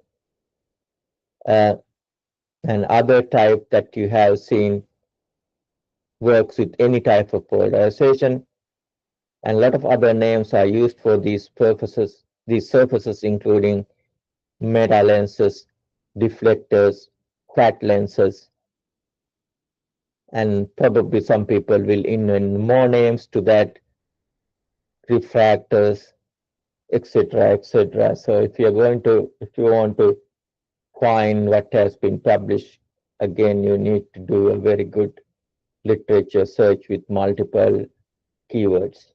And other type that you have seen works with any type of polarization. And a lot of other names are used for these purposes, these surfaces, including meta lenses, deflectors, fat lenses, and probably some people will invent more names to that, refractors, etc., etc. So if you want to find what has been published, again, you need to do a very good literature search with multiple keywords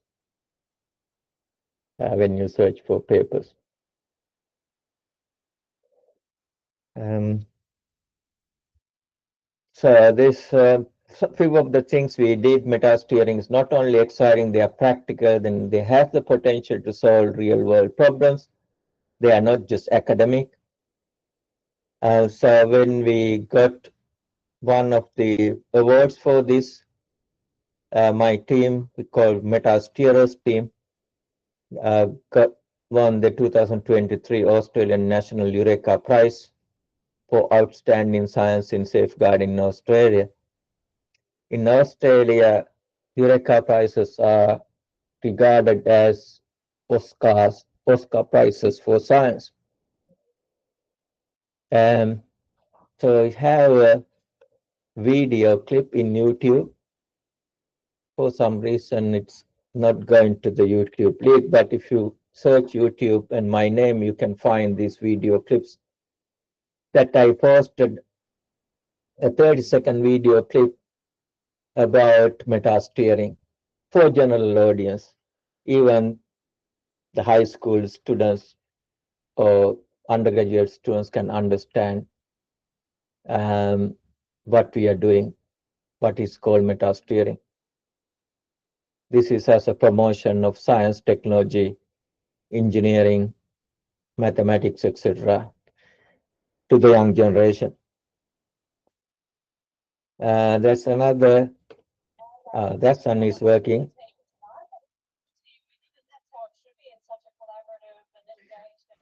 when you search for papers. So this few of the things we did, metasteering is not only exciting, they are practical, then they have the potential to solve real world problems. They are not just academic. So when we got one of the awards for this, my team, we called Metasteerers team, won the 2023 Australian National Eureka Prize for outstanding science in safeguarding in Australia. In Australia, Eureka prizes are regarded as Oscar prizes for science. And so we have a video clip in YouTube. For some reason, it's not going to the YouTube link, but if you search YouTube and my name, you can find these video clips that I posted, a 30-second video clip about metasteering for general audience. Even the high school students or undergraduate students can understand what we are doing, what is called metasteering. This is as a promotion of science, technology, engineering, mathematics, etc., to the young generation. That's another, that one is working.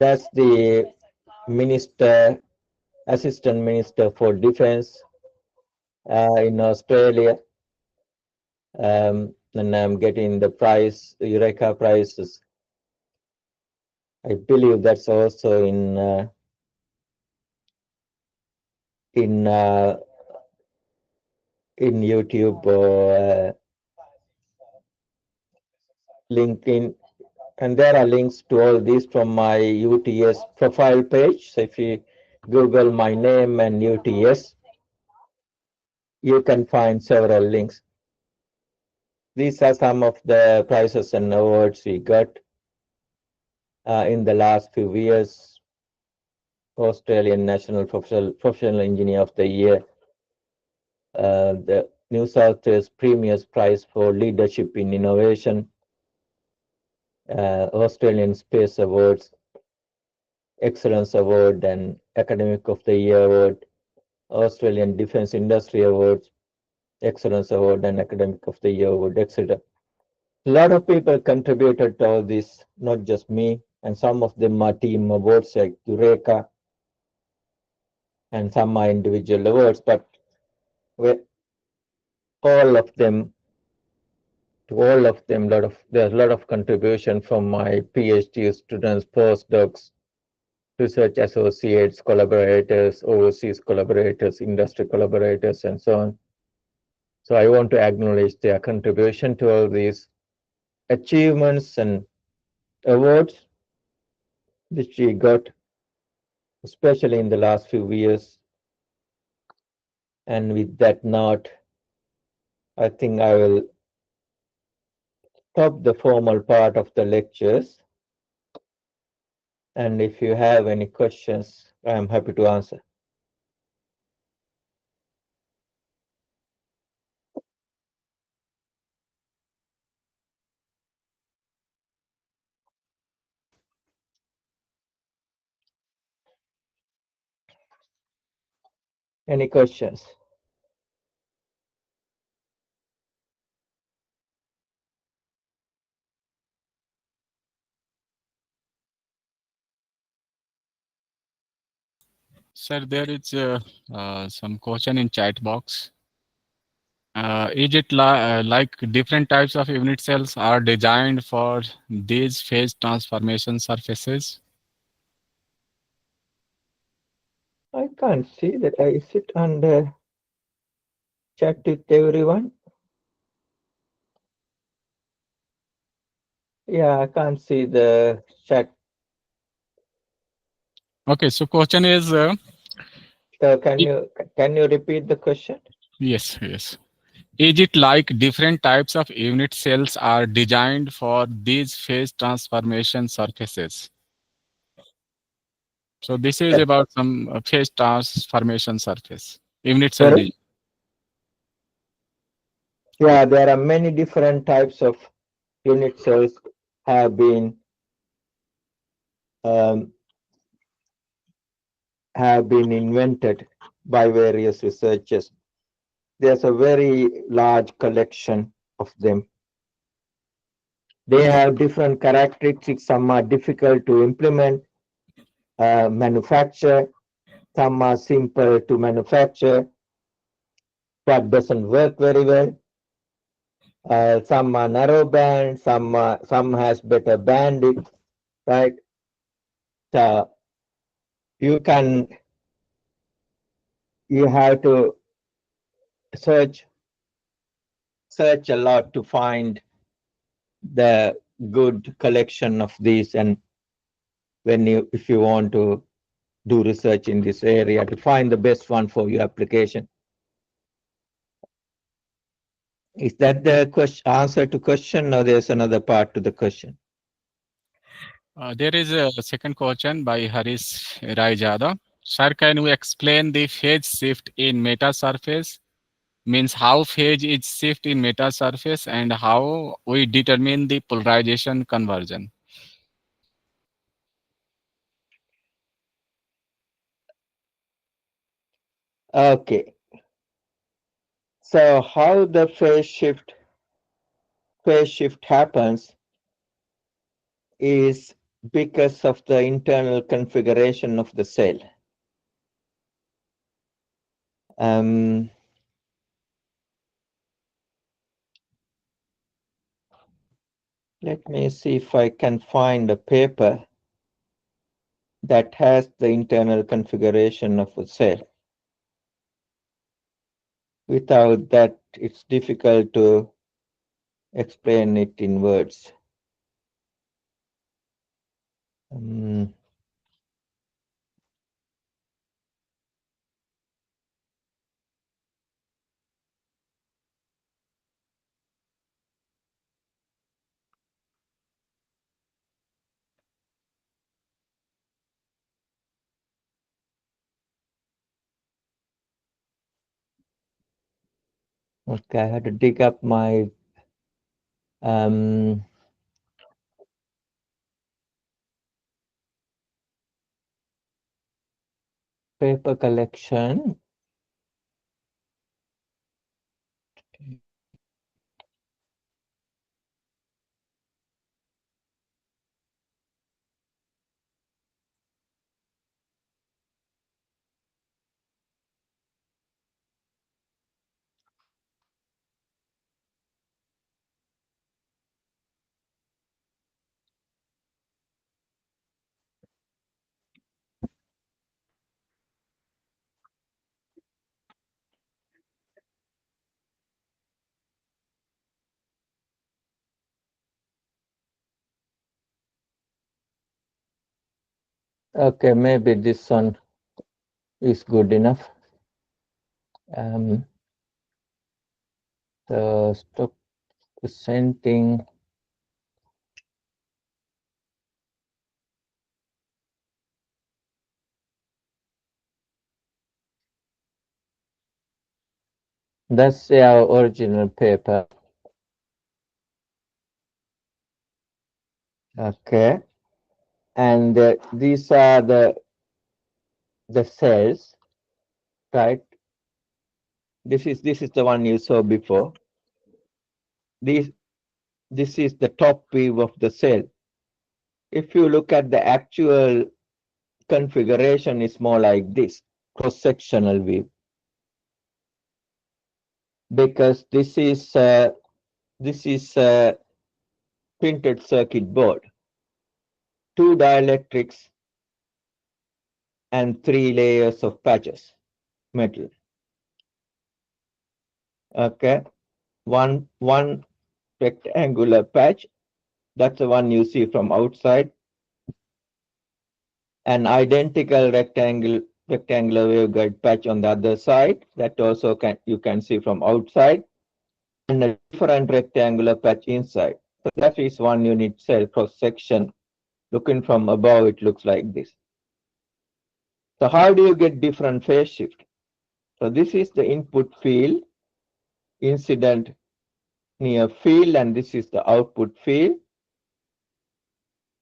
That's the minister, assistant minister for defense in Australia. And I'm getting the prize, the Eureka prizes. I believe that's also in YouTube or LinkedIn, and there are links to all these from my UTS profile page. So if you Google my name and UTS, you can find several links. These are some of the prizes and awards we got in the last few years. Australian National Professional Engineer of the Year, the New South Wales Premier's Prize for Leadership in Innovation, Australian Space Awards, Excellence Award and Academic of the Year Award, Australian Defence Industry Awards, Excellence Award and Academic of the Year Award, etc. A lot of people contributed to all this, not just me, and some of them are team awards like Eureka, and some are individual awards, but all of them, to all of them, there's a lot of contribution from my PhD students, postdocs, research associates, collaborators, overseas collaborators, industry collaborators, and so on. So I want to acknowledge their contribution to all these achievements and awards which we got, especially in the last few years. And with that note, I think I will stop the formal part of the lectures. And if you have any questions, I am happy to answer. Any questions? Sir, there is some question in chat box. Is it like different types of unit cells are designed for these phase transformation surfaces? I can't see that. I sit and chat with everyone. Yeah, I can't see the chat. Okay, so question is, So can you repeat the question? yes, yes. Is it like different types of unit cells are designed for these phase transformation surfaces? So this is about some phase transformation surface, unit cell Sorry? design. Yeah, there are many different types of unit cells have been um, invented by various researchers. There's a very large collection of them. They have different characteristics. Some are difficult to implement, manufacture. Some are simple to manufacture, but doesn't work very well. Some are narrow band. Some has better bandwidth, right? So you can you have to search a lot to find the good collection of these, and when you if you want to do research in this area to find the best one for your application. Is that the answer to question, or there's another part to the question? There is a second question by Harish Raijada. Sir, can you explain the phase shift in metasurface? Means how phase is shift in metasurface and how we determine the polarization conversion. Okay, so how the phase shift happens is because of the internal configuration of the cell. Um, Let me see if I can find a paper that has the internal configuration of a cell. Without that, it's difficult to explain it in words. Um, okay, I had to dig up my um, paper collection Okay, maybe this one is good enough. Um, stop presenting. That's our original paper. Okay, and these are the cells, right? This is the one you saw before. This this is the top view of the cell. If you look at the actual configuration, is more like this cross-sectional view, because this is printed circuit board, two dielectrics and three layers of patches metal. Okay, one rectangular patch, that's the one you see from outside. An identical rectangular waveguide patch on the other side, that also you can see from outside, and a different rectangular patch inside. So that is one unit cell cross section. Looking from above, it looks like this. So how do you get different phase shift? So this is the input field, incident near field, and this is the output field.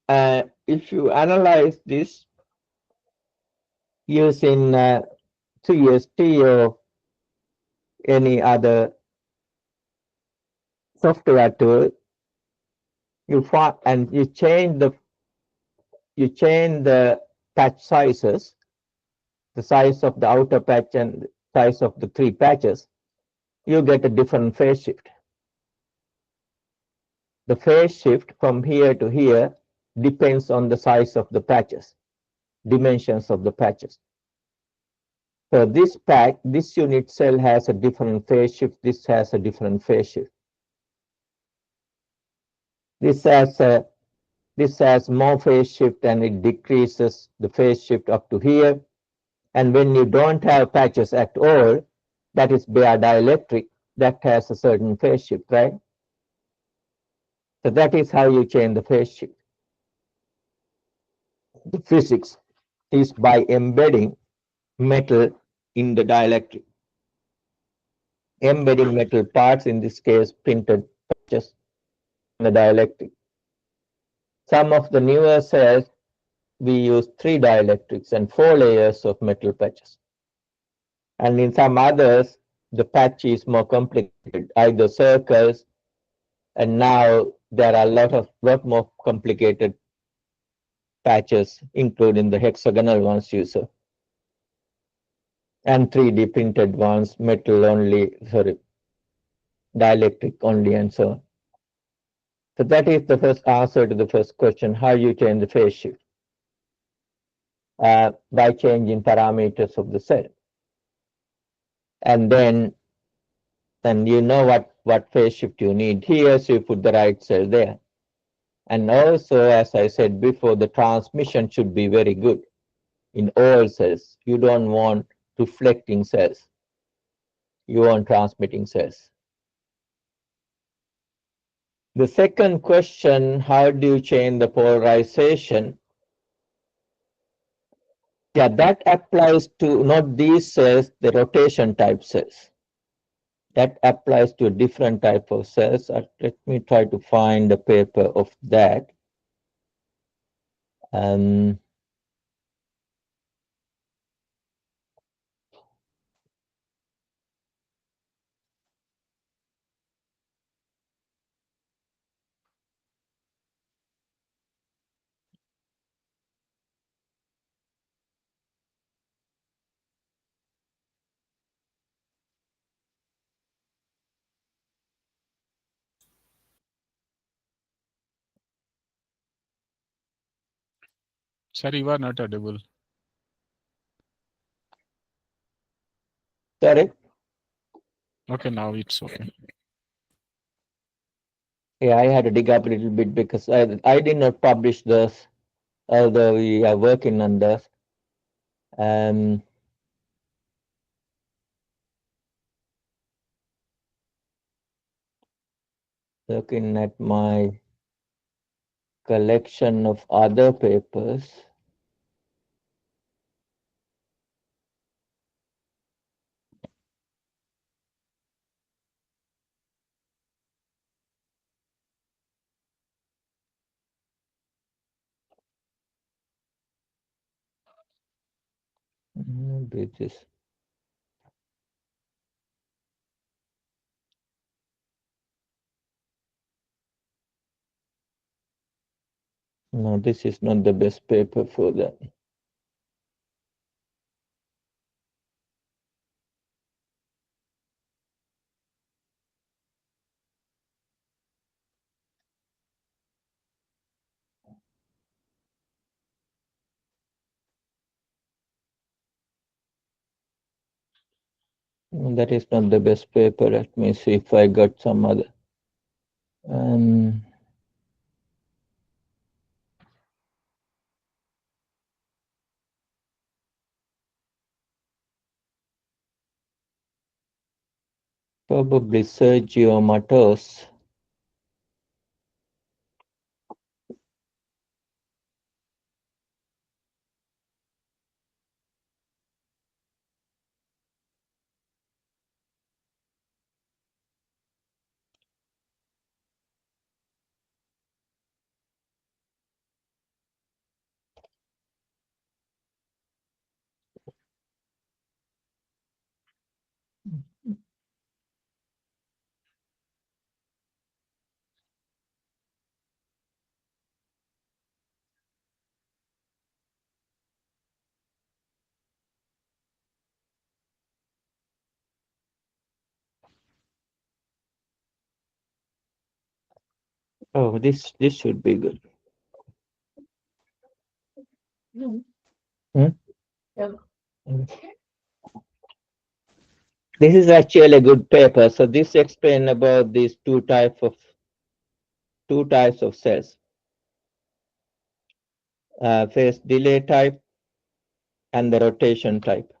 If you analyze this using CST or any other software tool, you find and you change the patch sizes, the size of the outer patch and the size of the three patches, you get a different phase shift. The phase shift from here to here depends on the size of the patches, dimensions of the patches. So this unit cell has a different phase shift, this has a different phase shift. This has more phase shift and it decreases the phase shift up to here. And when you don't have patches at all, that is bare dielectric, that has a certain phase shift, right? So that is how you change the phase shift. The physics is by embedding metal in the dielectric. Embedding metal parts, in this case printed patches, in the dielectric. Some of the newer cells, we use 3 dielectrics and 4 lot of metal patches. And in some others, the patch is more complicated, either circles, and now there are a lot more complicated patches, including the hexagonal ones you saw, and 3D printed ones, metal only, sorry, dielectric only, and so on. So that is the first answer to the first question, how you change the phase shift. By changing parameters of the cell. And then you know what phase shift you need here, so you put the right cell there. And also, as I said before, the transmission should be very good in all cells. You don't want reflecting cells. You want transmitting cells. The second question, how do you change the polarization? Yeah, that applies to not these cells, the rotation type cells. That applies to a different type of cells. Let me try to find a paper of that. Sir, you are not audible. Sorry? Okay, now it's okay. Yeah, I had to dig up a little bit because I did not publish this although we are working on that. Um, looking at my collection of other papers. Maybe this. No, this is not the best paper for that. That is not the best paper. Let me see if I got some other. Probably Sergio Matos. Oh, this should be good. Hmm? This is actually a good paper. So this explains about these two types of cells. Phase delay type and the rotation type.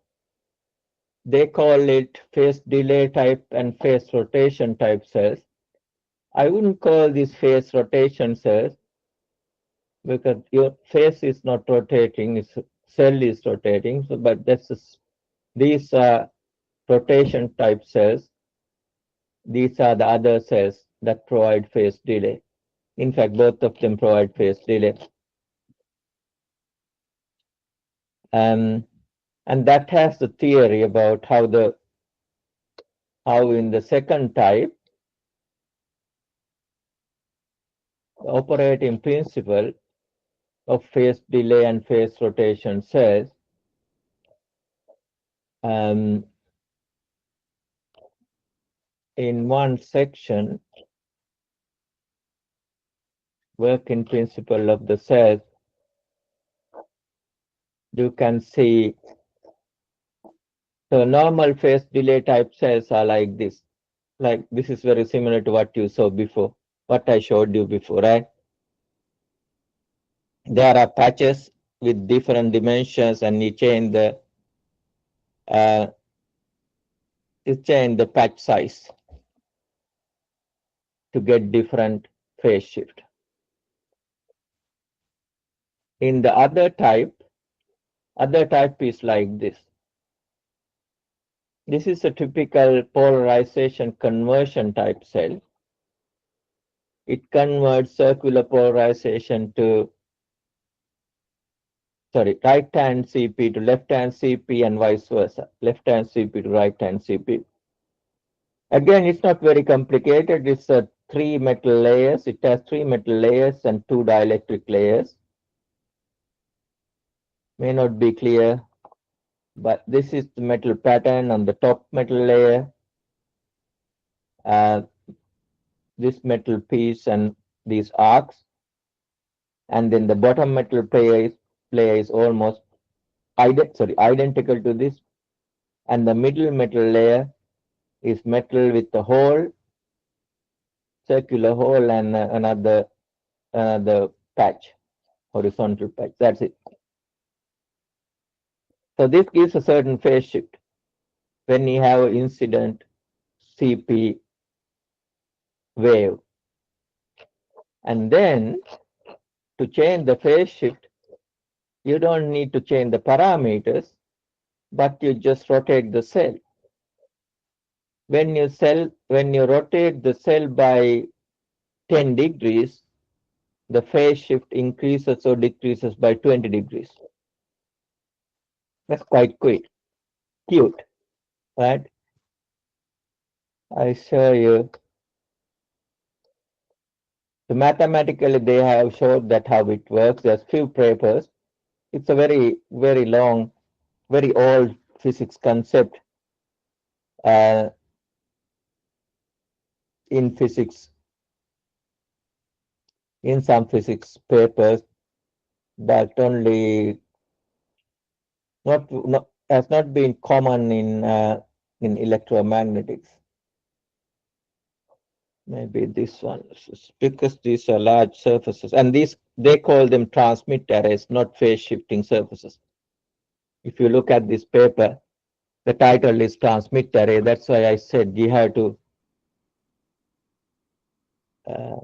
They call it phase delay type and phase rotation type cells. I wouldn't call these phase rotation cells because your phase is not rotating, its cell is rotating. So, but these are rotation type cells. These are the other cells that provide phase delay. In fact, both of them provide phase delay. And that has the theory about how in the second type, the operating principle of phase delay and phase rotation cells in one section, working principle of the cells, you can see the normal phase delay type cells are like this. Like this is very similar to what you saw before, what I showed you before, right? There are patches with different dimensions, and you change the patch size to get different phase shift. In the other type is like this. This is a typical polarization conversion type cell. It converts circular polarization to right hand CP to left hand CP and vice versa, left hand CP to right hand CP. Again, it's not very complicated. It's a 3 metal layers. It has 3 metal layers and 2 dielectric layers. May not be clear, but this is the metal pattern on the top metal layer. This metal piece and these arcs, and then the bottom metal layer is almost identical to this, and the middle metal layer is metal with a hole, circular hole, and another patch. horizontal patch. That's it. So this gives a certain phase shift when you have incident CP wave. And then to change the phase shift, you don't need to change the parameters, but you just rotate the cell. When you rotate the cell by 10 degrees, the phase shift increases or decreases by 20 degrees. That's quite cute, right? I show you. So mathematically, they have showed that how it works. There's few papers. It's a very long, very old physics concept uh, in physics, in some physics papers, but only not has not been common in electromagnetics. Maybe this one, because these are large surfaces, and these they call them transmit arrays, not phase shifting surfaces. If you look at this paper, the title is transmit array. That's why I said you have to uh,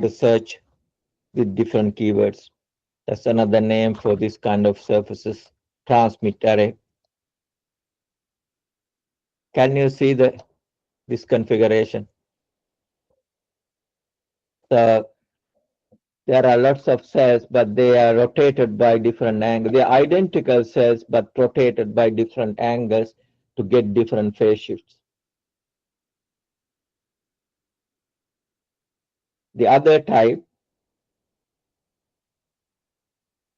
search with different keywords. That's another name for this kind of surfaces, transmit array. Can you see this configuration? So there are lots of cells, but they are rotated by different angles. They are identical cells, but rotated by different angles to get different phase shifts. The other type,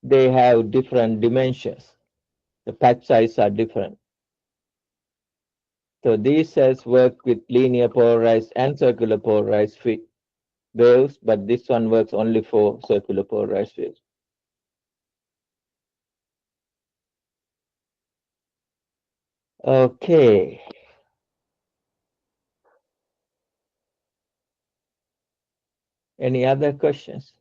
they have different dimensions. The patch size are different. So these cells work with linear polarized and circular polarized waves, but this one works only for circular polarized waves. Okay. Any other questions?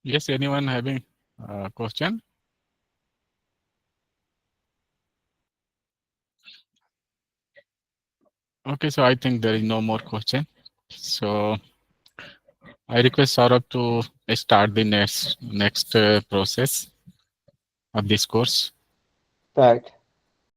Yes, anyone having a question? Okay, so I think there is no more question. So I request Saurabh to start the next process of this course. Right.